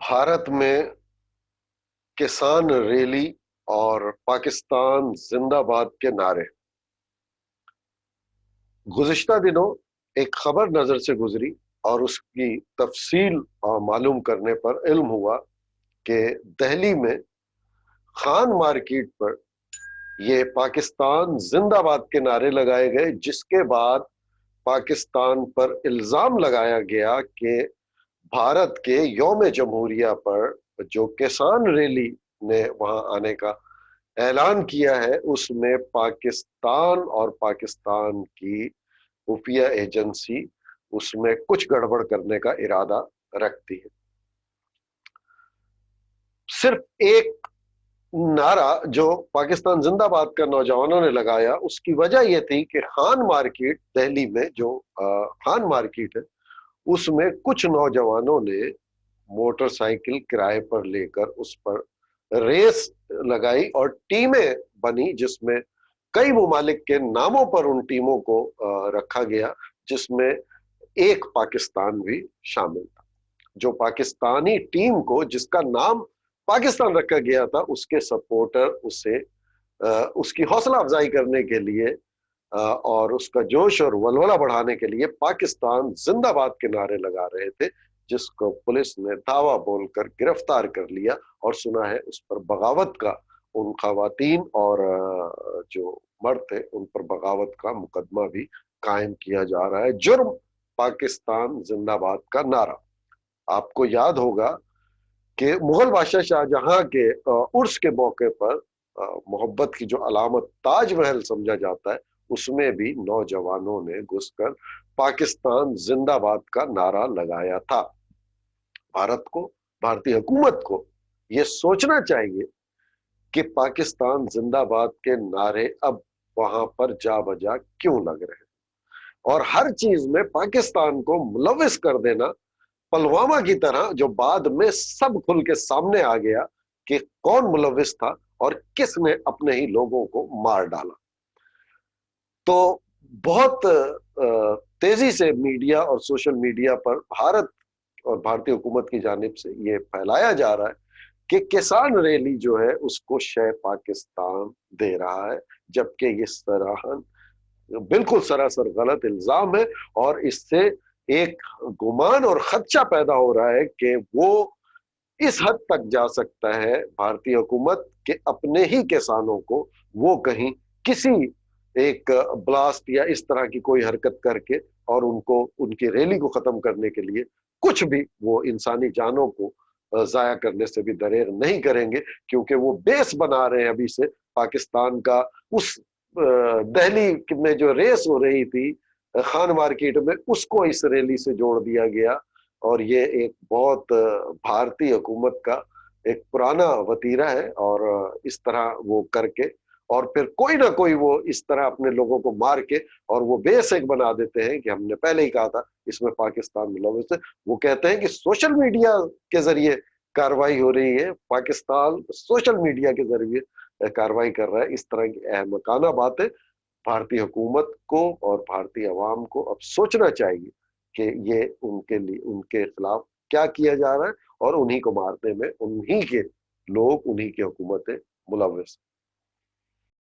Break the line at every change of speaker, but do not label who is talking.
بھارت میں کسان ریلی اور پاکستان زندہ باد کے نعرے گزشتہ دنوں ایک خبر نظر سے گزری اور اس کی تفصیل معلوم کرنے پر علم ہوا کہ دہلی میں خان مارکیٹ پر یہ پاکستان زندہ باد کے نعرے لگائے گئے، جس کے بعد پاکستان پر الزام لگایا گیا کہ بھارت کے یوم جمہوریہ پر جو کسان ریلی نے وہاں آنے کا اعلان کیا ہے، اس میں پاکستان اور پاکستان کی خفیہ ایجنسی اس میں کچھ گڑبڑ کرنے کا ارادہ رکھتی ہے۔ صرف ایک نعرہ جو پاکستان زندہ باد کا نوجوانوں نے لگایا، اس کی وجہ یہ تھی کہ خان مارکیٹ دہلی میں جو خان مارکیٹ ہے، اس میں کچھ نوجوانوں نے موٹر سائیکل کرائے پر لے کر اس پر ریس لگائی اور ٹیمیں بنی، جس میں کئی ممالک کے ناموں پر ان ٹیموں کو رکھا گیا، جس میں ایک پاکستان بھی شامل تھا۔ جو پاکستانی ٹیم کو جس کا نام پاکستان رکھا گیا تھا، اس کے سپورٹر اسے اس کی حوصلہ افزائی کرنے کے لیے اور اس کا جوش اور ولولہ بڑھانے کے لیے پاکستان زندہ باد کے نعرے لگا رہے تھے، جس کو پولیس نے دھاوا بول کر گرفتار کر لیا اور سنا ہے اس پر بغاوت کا، ان خواتین اور جو مرد تھے ان پر بغاوت کا مقدمہ بھی قائم کیا جا رہا ہے۔ جرم پاکستان زندہ باد کا نعرہ۔ آپ کو یاد ہوگا کہ مغل بادشاہ شاہ جہاں کے عرس کے موقع پر محبت کی جو علامت تاج محل سمجھا جاتا ہے، اس میں بھی نوجوانوں نے گھس کر پاکستان زندہ باد کا نعرہ لگایا تھا۔ بھارت کو، بھارتی حکومت کو یہ سوچنا چاہیے کہ پاکستان زندہ باد کے نعرے اب وہاں پر جا بجا کیوں لگ رہے ہیں، اور ہر چیز میں پاکستان کو ملوث کر دینا، پلوامہ کی طرح جو بعد میں سب کھل کے سامنے آ گیا کہ کون ملوث تھا اور کس نے اپنے ہی لوگوں کو مار ڈالا۔ تو بہت تیزی سے میڈیا اور سوشل میڈیا پر بھارت اور بھارتی حکومت کی جانب سے یہ پھیلایا جا رہا ہے کہ کسان ریلی جو ہے اس کو شہ پاکستان دے رہا ہے، جبکہ یہ سراہن بالکل سراسر غلط الزام ہے، اور اس سے ایک گمان اور خدشہ پیدا ہو رہا ہے کہ وہ اس حد تک جا سکتا ہے بھارتی حکومت کہ اپنے ہی کسانوں کو وہ کہیں کسی ایک بلاسٹ یا اس طرح کی کوئی حرکت کر کے اور ان کو ان کی ریلی کو ختم کرنے کے لیے کچھ بھی وہ انسانی جانوں کو ضائع کرنے سے بھی دریغ نہیں کریں گے، کیونکہ وہ بیس بنا رہے ہیں ابھی سے پاکستان کا۔ اس دہلی میں جو ریس ہو رہی تھی خان مارکیٹ میں، اس کو اس ریلی سے جوڑ دیا گیا، اور یہ ایک بہت بھارتی حکومت کا ایک پرانا وتیرہ ہے، اور اس طرح وہ کر کے اور پھر کوئی نہ کوئی وہ اس طرح اپنے لوگوں کو مار کے اور وہ بیس ایک بنا دیتے ہیں کہ ہم نے پہلے ہی کہا تھا اس میں پاکستان ملوث ہے۔ وہ کہتے ہیں کہ سوشل میڈیا کے ذریعے کاروائی ہو رہی ہے، پاکستان سوشل میڈیا کے ذریعے کاروائی کر رہا ہے۔ اس طرح کی احمقانہ باتیں بھارتی حکومت کو اور بھارتی عوام کو اب سوچنا چاہیے کہ یہ ان کے لیے ان کے خلاف کیا کیا جا رہا ہے، اور انہی کو مارنے میں انہی کے لوگ، انہی کی حکومتیں ملوث